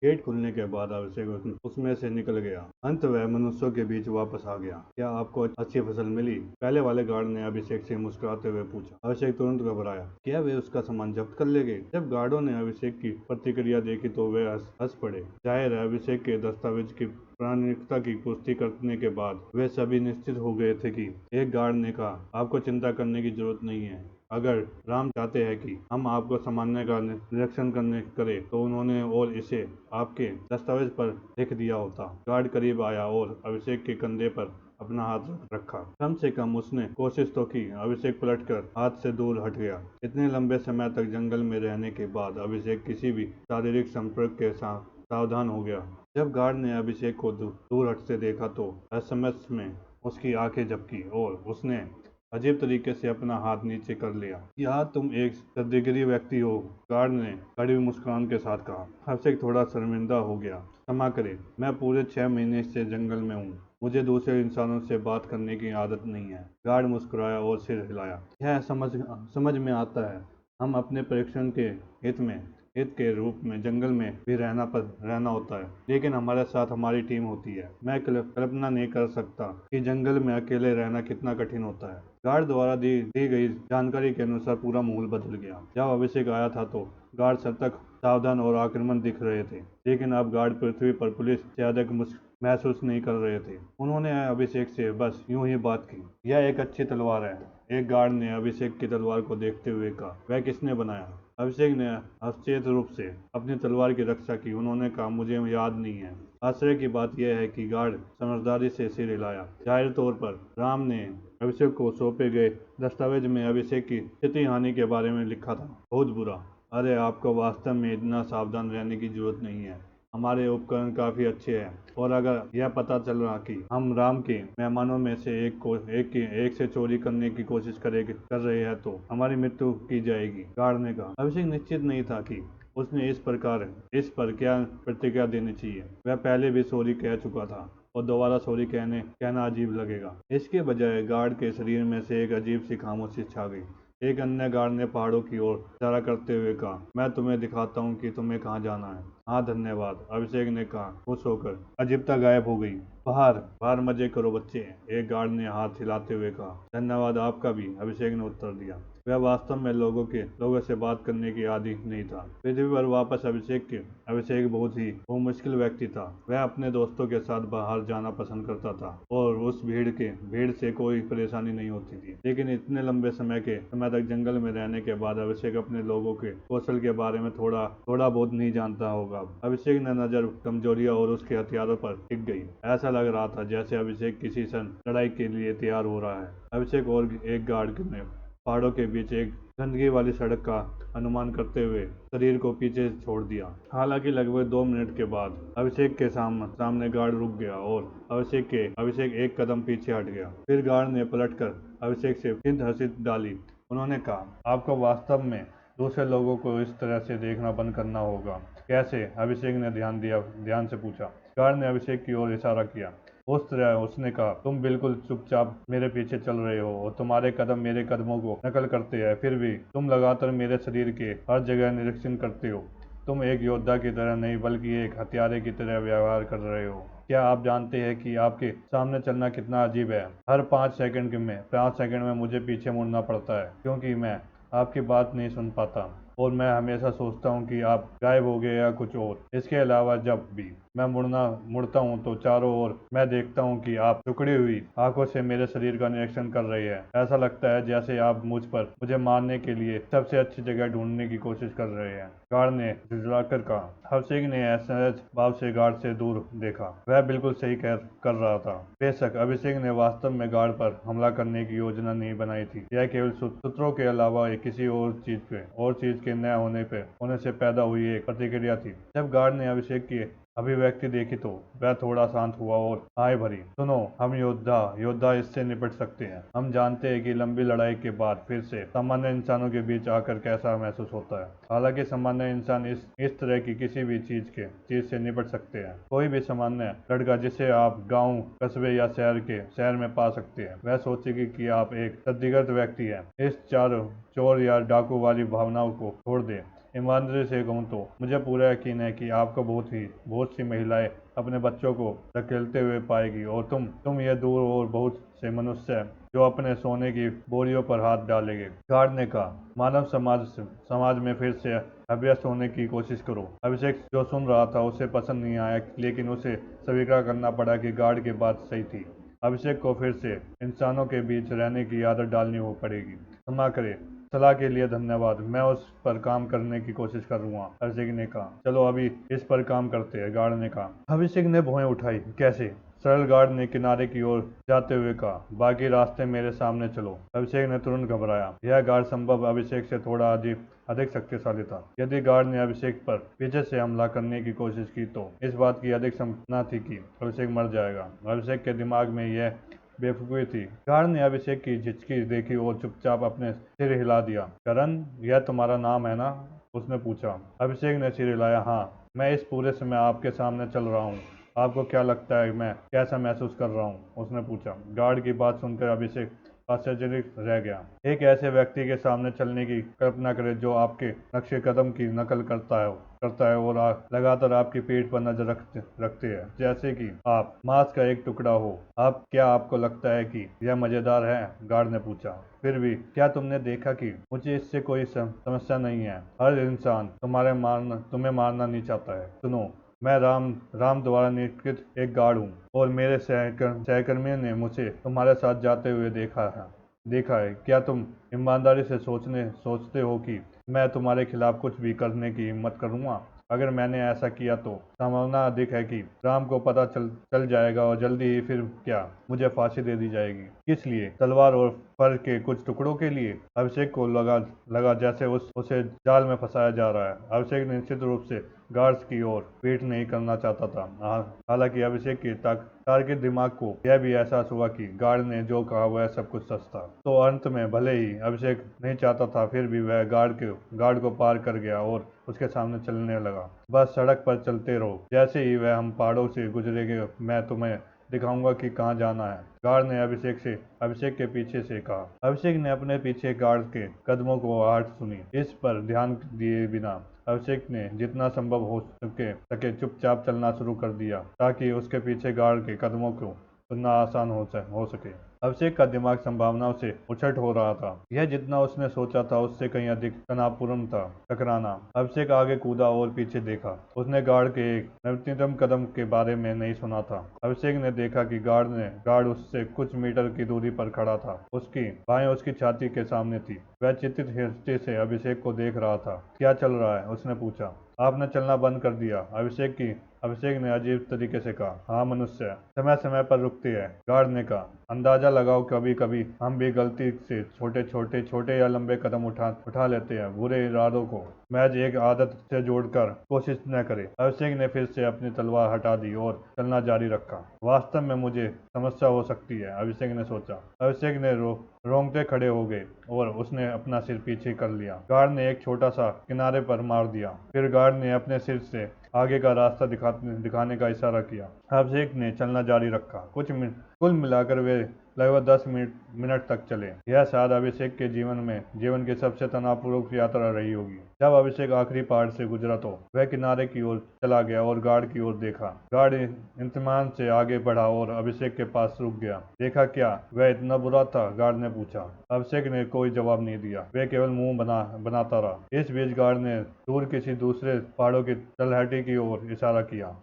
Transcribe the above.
Gate खुलने के बाद अभिषेक उसमें से निकल गया। अंत वह मनुष्यों के बीच वापस आ गया। क्या आपको अच्छी फसल मिली? पहले वाले गार्ड ने अभिषेक से मुस्कुराते हुए पूछा। अभिषेक तुरंत घबराया। क्या वे उसका सामान जब्त कर ले गए? जब गार्डों ने अभिषेक की प्रतिक्रिया देखी तो वे हंस पड़े। जाहिर है, अभिषेक के दस्तावेज की प्रामाणिकता की पुष्टि करने के बाद वे सभी निश्चित हो गए थे कि एक गार्ड ने कहा, आपको चिंता करने की जरूरत नहीं है। अगर राम चाहते हैं कि हम आपको सामान्य का निरीक्षण करें तो उन्होंने और इसे आपके दस्तावेज पर लिख दिया होता। गार्ड करीब आया और अभिषेक के कंधे पर अपना हाथ रखा। कम से कम उसने कोशिश तो की। अभिषेक पलटकर हाथ से दूर हट गया। इतने लंबे समय तक जंगल में रहने के बाद अभिषेक किसी भी शारीरिक संपर्क के साथ सावधान हो गया। जब गार्ड ने अभिषेक को दूर हटते देखा तो असमस में उसकी आंखें झपकी और उसने अजीब तरीके से अपना हाथ नीचे कर लिया। यहाँ तुम एक संदिग्ध व्यक्ति हो, गार्ड ने कड़वी मुस्कान के साथ कहा। अभिषेक थोड़ा शर्मिंदा हो गया। क्षमा करें, मैं पूरे 6 महीने से जंगल में हूँ। मुझे दूसरे इंसानों से बात करने की आदत नहीं है। गार्ड मुस्कुराया और सिर हिलाया। यह समझ में आता है। हम अपने परीक्षण के हित के रूप में जंगल में भी रहना होता है, लेकिन हमारे साथ हमारी टीम होती है। मैं कल्पना नहीं कर सकता कि जंगल में अकेले रहना कितना कठिन होता है। गार्ड द्वारा दी गई जानकारी के अनुसार पूरा माहौल बदल गया। जब अभिषेक आया था तो गार्ड सतर्क, सावधान और आक्रामक दिख रहे थे, लेकिन अब गार्ड पृथ्वी पर पुलिस से अधिक महसूस नहीं कर रहे थे। उन्होंने अभिषेक से बस यूं ही बात की। यह एक अच्छी तलवार है, एक गार्ड ने अभिषेक की तलवार को देखते हुए कहा। वह किसने बनाया? अभिषेक ने अवचेत रूप से अपनी तलवार की रक्षा की। उन्होंने कहा, मुझे याद नहीं है। आश्चर्य की बात यह है कि गार्ड समझदारी से सिर हिलाया। जाहिर तौर पर राम ने अभिषेक को सौंपे गए दस्तावेज में अभिषेक की क्षति हानि के बारे में लिखा था। बहुत बुरा। अरे, आपको वास्तव में इतना सावधान रहने की जरूरत नहीं है। हमारे उपकरण काफी अच्छे हैं और अगर यह पता चल रहा कि हम राम के मेहमानों में से एक से चोरी करने की कोशिश कर रहे हैं तो हमारी मृत्यु की जाएगी, गार्ड ने कहा। अभिषेक निश्चित नहीं था कि उसने इस पर क्या प्रतिक्रिया देनी चाहिए। वह पहले भी सॉरी कह चुका था और दोबारा सॉरी कहना अजीब लगेगा। इसके बजाय गार्ड के शरीर में से एक अजीब सी खामोशी छा गई। एक अन्य गार्ड ने पहाड़ों की ओर इशारा करते हुए कहा, मैं तुम्हें दिखाता हूँ कि तुम्हें कहाँ जाना है। हाँ, धन्यवाद, अभिषेक ने कहा, खुश होकर। अजीबता गायब हो गई। बाहर बाहर मजे करो बच्चे, एक गार्ड ने हाथ हिलाते हुए कहा। धन्यवाद आपका भी, अभिषेक ने उत्तर दिया। वह वास्तव में लोगों से बात करने की आदी नहीं था। पृथ्वी पर वापस अभिषेक बहुत ही मुश्किल व्यक्ति था। वह अपने दोस्तों के साथ बाहर जाना पसंद करता था और उस भीड़ से कोई परेशानी नहीं होती थी। लेकिन इतने लंबे समय तक जंगल में रहने के बाद अभिषेक अपने लोगों के कौशल के बारे में थोड़ा बहुत नहीं जानता होगा। अभिषेक ने नजर कमजोरियां और उसके हथियारों पर टिक गई। ऐसा लग रहा था जैसे अभिषेक किसी लड़ाई के लिए तैयार हो रहा है। अभिषेक और एक गार्ड ने पहाड़ों के बीच एक गंदगी वाली सड़क का अनुमान करते हुए शरीर को पीछे छोड़ दिया। हालांकि लगभग 2 मिनट के बाद अभिषेक के सामने गार्ड रुक गया और अभिषेक एक कदम पीछे हट गया। फिर गार्ड ने पलटकर अभिषेक से हिंद हंसी डाली। उन्होंने कहा, आपको वास्तव में दूसरे लोगों को इस तरह से देखना बंद करना होगा। कैसे? अभिषेक ने ध्यान से पूछा। गार्ड ने अभिषेक की ओर इशारा किया। उस तरह उसने कहा, तुम बिल्कुल चुपचाप मेरे पीछे चल रहे हो और तुम्हारे कदम मेरे कदमों को नकल करते हैं। फिर भी तुम लगातार मेरे शरीर के हर जगह निरीक्षण करते हो। तुम एक योद्धा की तरह नहीं बल्कि एक हत्यारे की तरह व्यवहार कर रहे हो। क्या आप जानते हैं कि आपके सामने चलना कितना अजीब है? हर 5 सेकंड में मुझे पीछे मुड़ना पड़ता है क्योंकि मैं आपकी बात नहीं सुन पाता और मैं हमेशा सोचता हूँ कि आप गायब हो गए या कुछ और। इसके अलावा जब भी मैं मुड़ता हूँ तो चारों ओर मैं देखता हूँ कि आप टुकड़ी हुई आंखों से मेरे शरीर का निरीक्षण कर रहे हैं। ऐसा लगता है जैसे आप मुझे मारने के लिए सबसे अच्छी जगह ढूंढने की कोशिश कर रहे हैं, गार्ड ने झुंझलाकर कहा। अभिषेक ने असहज भाव से गार्ड से दूर देखा। वह बिल्कुल सही कर रहा था। बेशक अभिषेक ने वास्तव में गार्ड पर हमला करने की योजना नहीं बनाई थी। यह केवल सूत्रों के अलावा किसी और चीज के न होने से पैदा हुई एक प्रतिक्रिया थी। जब गार्ड ने अभिषेक की अभिव्यक्ति देखी तो वह थोड़ा शांत हुआ और आए भरी। सुनो, हम योद्धा इससे निपट सकते हैं। हम जानते हैं कि लंबी लड़ाई के बाद फिर से सामान्य इंसानों के बीच आकर कैसा महसूस होता है। हालांकि सामान्य इंसान इस तरह की किसी भी चीज से निपट सकते हैं। कोई भी सामान्य लड़का जिसे आप गांव, कस्बे या शहर में पा सकते हैं, वह सोचेगी कि आप एक संदिग्ध व्यक्ति हैं। इस चोर या डाकू वाली भावनाओं को छोड़ दें। ईमानदारी से कहूँ तो मुझे पूरा यकीन है कि आपको बहुत सी महिलाएं अपने बच्चों को धकेलते हुए पाएगी, और तुम ये दूर और बहुत से मनुष्य हैं जो अपने सोने की बोरियों पर हाथ डालेंगे। गार्ड ने कहा, मानव समाज में फिर से अभ्यस्त होने की कोशिश करो। अभिषेक जो सुन रहा था उसे पसंद नहीं आया, लेकिन उसे स्वीकार करना पड़ा कि गार्ड की बात सही थी। अभिषेक को फिर से इंसानों के बीच रहने की आदत डालनी हो पड़ेगी। क्षमा करें, सलाह के लिए धन्यवाद, मैं उस पर काम करने की कोशिश करूंगा, अभिषेक ने कहा। चलो अभी इस पर काम करते हैं, गार्ड ने कहा। अभिषेक ने भौहें उठाई। कैसे? सरल गार्ड ने किनारे की ओर जाते हुए कहा। बाकी रास्ते मेरे सामने चलो। अभिषेक ने तुरंत घबराया। यह गार्ड संभव अभिषेक से थोड़ा अधिक शक्तिशाली था। यदि गार्ड ने अभिषेक पर पीछे से हमला करने की कोशिश की तो इस बात की अधिक संभावना थी कि अभिषेक मर जाएगा। अभिषेक के दिमाग में यह बेवकूफ़ी थी। गार्ड ने अभिषेक की झिझकी देखी और चुपचाप अपने सिर हिला दिया। करण, यह तुम्हारा नाम है ना? उसने पूछा। अभिषेक ने सिर हिलाया। हाँ, मैं इस पूरे समय आपके सामने चल रहा हूँ। आपको क्या लगता है मैं कैसा महसूस कर रहा हूँ? उसने पूछा। गार्ड की बात सुनकर अभिषेक आश्चर्यचकित रह गया। एक ऐसे व्यक्ति के सामने चलने की कल्पना करें जो आपके नक्शे कदम की नकल करता है और लगातार आपकी पीठ पर नजर रखते हैं, जैसे कि आप मांस का एक टुकड़ा हो। क्या आपको लगता है कि यह मजेदार है? गार्ड ने पूछा। फिर भी क्या तुमने देखा कि मुझे इससे कोई समस्या नहीं है। हर इंसान तुम्हें मारना नहीं चाहता है। सुनो, मैं राम द्वारा नियुक्त एक गार्ड हूँ, और मेरे सहकर्मियों ने मुझे तुम्हारे साथ जाते हुए देखा है। क्या तुम ईमानदारी से सोचते हो कि मैं तुम्हारे खिलाफ कुछ भी करने की हिम्मत करूंगा? अगर मैंने ऐसा किया तो संभावना अधिक है कि राम को पता चल जाएगा, और जल्दी ही फिर क्या मुझे फांसी दे दी जाएगी। किस लिए? तलवार और फर के कुछ टुकड़ों के लिए? अभिषेक को लगा जैसे उसे जाल में फंसाया जा रहा है। अभिषेक निश्चित रूप से गार्ड्स की ओर वेट नहीं करना चाहता था। हालांकि अभिषेक के तार्किक दिमाग को यह भी एहसास हुआ कि गार्ड ने जो कहा वह सब कुछ सच था। तो अंत में भले ही अभिषेक नहीं चाहता था, फिर भी वह गार्ड को पार कर गया और उसके सामने चलने लगा। बस सड़क पर चलते रहो, जैसे ही वह हम पहाड़ों से गुजरेंगे मैं तुम्हें दिखाऊंगा कि कहाँ जाना है। गार्ड ने अभिषेक के पीछे से कहा। अभिषेक ने अपने पीछे गार्ड के कदमों को आहट सुनी। इस पर ध्यान दिए बिना अभिषेक ने जितना संभव हो सके चुपचाप चलना शुरू कर दिया, ताकि उसके पीछे गार्ड के कदमों को सुनना आसान हो सके। अभिषेक का दिमाग संभावनाओं से उछट हो रहा था। यह जितना उसने सोचा था उससे कहीं अधिक तनावपूर्ण था। टकराना। अभिषेक आगे कूदा और पीछे देखा। उसने गार्ड के एक नवीनतम कदम के बारे में नहीं सुना था। अभिषेक ने देखा कि गार्ड उससे कुछ मीटर की दूरी पर खड़ा था। उसकी बाहें उसकी छाती के सामने थी। वह चिंतित दृष्टि से अभिषेक को देख रहा था। क्या चल रहा है? उसने पूछा। आपने चलना बंद कर दिया, अभिषेक ने अजीब तरीके से कहा। हाँ, मनुष्य समय समय पर रुकते हैं, गार्ड ने कहा। अंदाजा लगाओ, कभी कभी हम भी गलती से छोटे या लंबे कदम उठा लेते हैं। बुरे इरादों को महज एक आदत से जोड़कर कोशिश न करें। अभिषेक ने फिर से अपनी तलवार हटा दी और चलना जारी रखा। वास्तव में मुझे समस्या हो सकती है, अभिषेक ने सोचा। अभिषेक ने रोंगटे खड़े हो गए और उसने अपना सिर पीछे कर लिया। गार्ड ने एक छोटा सा किनारे पर मार दिया। फिर गार्ड ने अपने सिर से आगे का रास्ता दिखाने का इशारा किया। अभिषेक ने चलना जारी रखा। कुल मिलाकर वे लगभग 10 मिनट तक चले। यह शायद अभिषेक के जीवन की सबसे तनावपूर्ण यात्रा रही होगी। जब अभिषेक आखिरी पहाड़ से गुजरा तो वह किनारे की ओर चला गया और गार्ड की ओर देखा। गार्ड इत्मीनान से आगे बढ़ा और अभिषेक के पास रुक गया। देखा क्या? वह इतना बुरा था? गार्ड ने पूछा। अभिषेक ने कोई जवाब नहीं दिया। वह केवल मुंह बनाता रहा। इस बीच गार्ड ने दूर किसी दूसरे पहाड़ों की तलहटी की ओर इशारा किया।